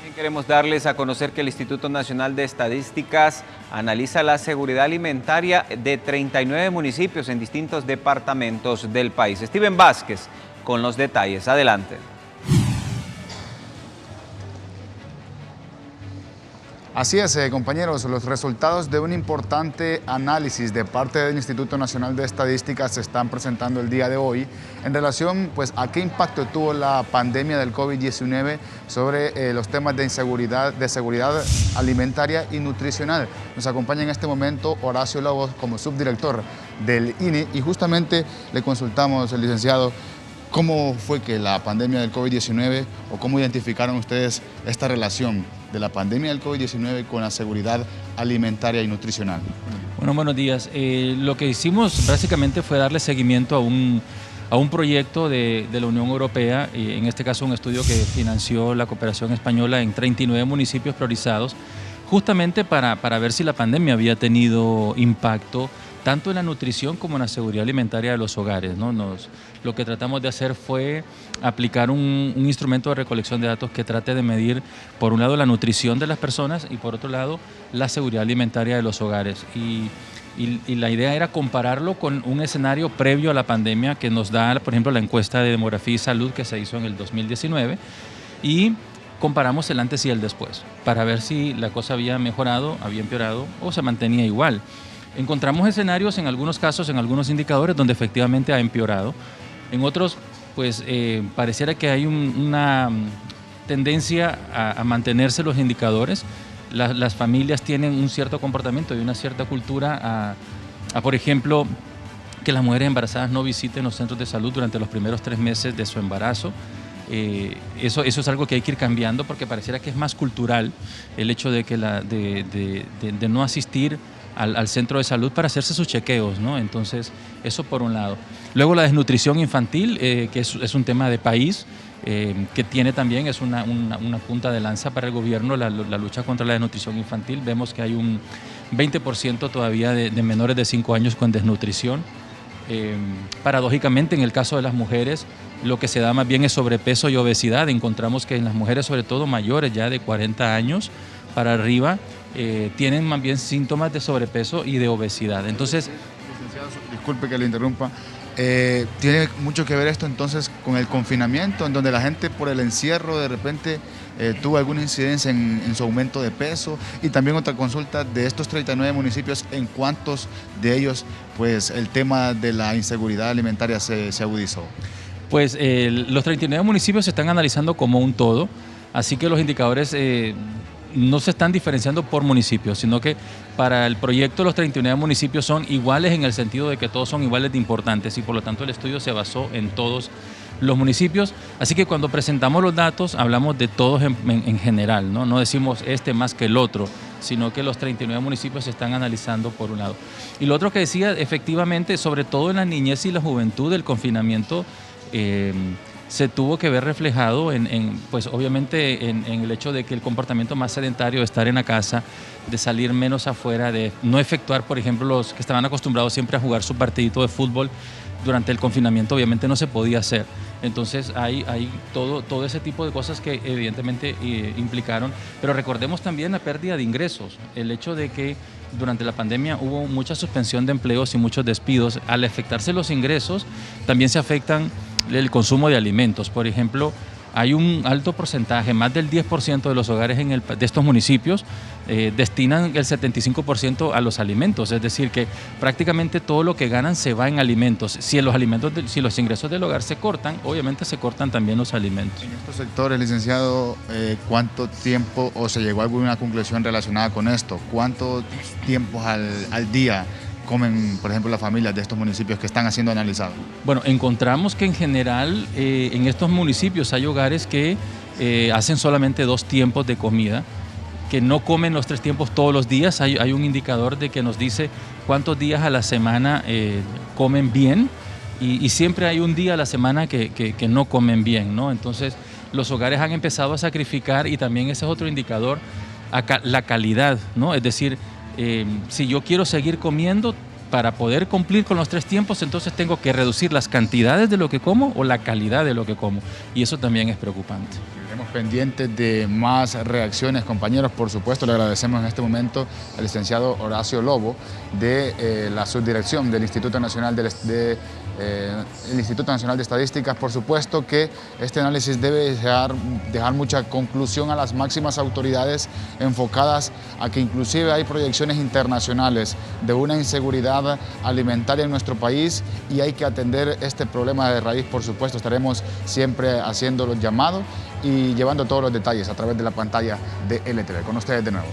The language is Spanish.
También queremos darles a conocer que el Instituto Nacional de Estadísticas analiza la seguridad alimentaria de 39 municipios en distintos departamentos del país. Steven Vázquez con los detalles. Adelante. Así es, compañeros, los resultados de un importante análisis de parte del Instituto Nacional de Estadísticas se están presentando el día de hoy en relación pues, a qué impacto tuvo la pandemia del COVID-19 sobre los temas de inseguridad, de seguridad alimentaria y nutricional. Nos acompaña en este momento Horacio Lobos como subdirector del INE y justamente le consultamos, el licenciado, ¿cómo fue que la pandemia del COVID-19 o cómo identificaron ustedes esta relación de la pandemia del COVID-19 con la seguridad alimentaria y nutricional? Bueno, buenos días. Lo que hicimos básicamente fue darle seguimiento a un proyecto de la Unión Europea, en este caso un estudio que financió la cooperación española en 39 municipios priorizados, justamente para ver si la pandemia había tenido impacto tanto en la nutrición como en la seguridad alimentaria de los hogares, ¿no? Lo que tratamos de hacer fue aplicar un instrumento de recolección de datos que trate de medir, por un lado, la nutrición de las personas y, por otro lado, la seguridad alimentaria de los hogares. Y la idea era compararlo con un escenario previo a la pandemia que nos da, por ejemplo, la encuesta de demografía y salud que se hizo en el 2019 y comparamos el antes y el después para ver si la cosa había mejorado, había empeorado o se mantenía igual. Encontramos escenarios en algunos casos, en algunos indicadores donde efectivamente ha empeorado. En otros, pues pareciera que hay una tendencia a mantenerse los indicadores. Las familias tienen un cierto comportamiento y una cierta cultura por ejemplo, que las mujeres embarazadas no visiten los centros de salud durante los primeros 3 meses de su embarazo. Eso es algo que hay que ir cambiando porque pareciera que es más cultural el hecho de que de no asistir al centro de salud para hacerse sus chequeos, ¿no? Entonces, eso por un lado. Luego la desnutrición infantil, que es un tema de país, que tiene también, es una punta de lanza para el gobierno, la lucha contra la desnutrición infantil. Vemos que hay un 20% todavía de menores de 5 años con desnutrición. Paradójicamente, en el caso de las mujeres, lo que se da más bien es sobrepeso y obesidad. Encontramos que en las mujeres, sobre todo mayores ya de 40 años para arriba, tienen más bien síntomas de sobrepeso y de obesidad. Entonces, licenciado, disculpe que le interrumpa, ¿tiene mucho que ver esto entonces con el confinamiento, en donde la gente por el encierro de repente tuvo alguna incidencia en su aumento de peso? Y también otra consulta, de estos 39 municipios, ¿en cuántos de ellos pues el tema de la inseguridad alimentaria se agudizó? Pues los 39 municipios se están analizando como un todo, así que los indicadores no se están diferenciando por municipios, sino que para el proyecto los 39 municipios son iguales en el sentido de que todos son iguales de importantes y por lo tanto el estudio se basó en todos los municipios. Así que cuando presentamos los datos hablamos de todos en general, ¿no? No decimos este más que el otro, sino que los 39 municipios se están analizando por un lado. Y lo otro que decía, efectivamente, sobre todo en la niñez y la juventud, el confinamiento se tuvo que ver reflejado pues obviamente en el hecho de que el comportamiento más sedentario de estar en la casa, de salir menos afuera, de no efectuar, por ejemplo, los que estaban acostumbrados siempre a jugar su partidito de fútbol, durante el confinamiento obviamente no se podía hacer. Entonces hay todo ese tipo de cosas que evidentemente implicaron, pero recordemos también la pérdida de ingresos, el hecho de que durante la pandemia hubo mucha suspensión de empleos y muchos despidos. Al afectarse los ingresos, también se afectan el consumo de alimentos. Por ejemplo, hay un alto porcentaje, más del 10% de los hogares de estos municipios destinan el 75% a los alimentos, es decir, que prácticamente todo lo que ganan se va en alimentos. Si los ingresos del hogar se cortan, obviamente se cortan también los alimentos. En estos sectores, licenciado, ¿cuánto tiempo o se llegó a alguna conclusión relacionada con esto? ¿Cuántos tiempos al día comen, por ejemplo, las familias de estos municipios que están siendo analizados? Bueno, encontramos que en general en estos municipios hay hogares que hacen solamente 2 tiempos de comida, que no comen los 3 tiempos todos los días. Hay un indicador de que nos dice cuántos días a la semana comen bien y siempre hay un día a la semana que no comen bien, ¿no? Entonces los hogares han empezado a sacrificar y también ese es otro indicador, la calidad, ¿no? Es decir, si yo quiero seguir comiendo para poder cumplir con los 3 tiempos, entonces tengo que reducir las cantidades de lo que como o la calidad de lo que como. Y eso también es preocupante. Estamos pendientes de más reacciones, compañeros. Por supuesto, le agradecemos en este momento al licenciado Horacio Lobo de la subdirección del Instituto Nacional el Instituto Nacional de Estadísticas. Por supuesto que este análisis debe dejar mucha conclusión a las máximas autoridades enfocadas a que inclusive hay proyecciones internacionales de una inseguridad alimentaria en nuestro país y hay que atender este problema de raíz. Por supuesto, estaremos siempre haciendo los llamados y llevando todos los detalles a través de la pantalla de LTV. Con ustedes de nuevo.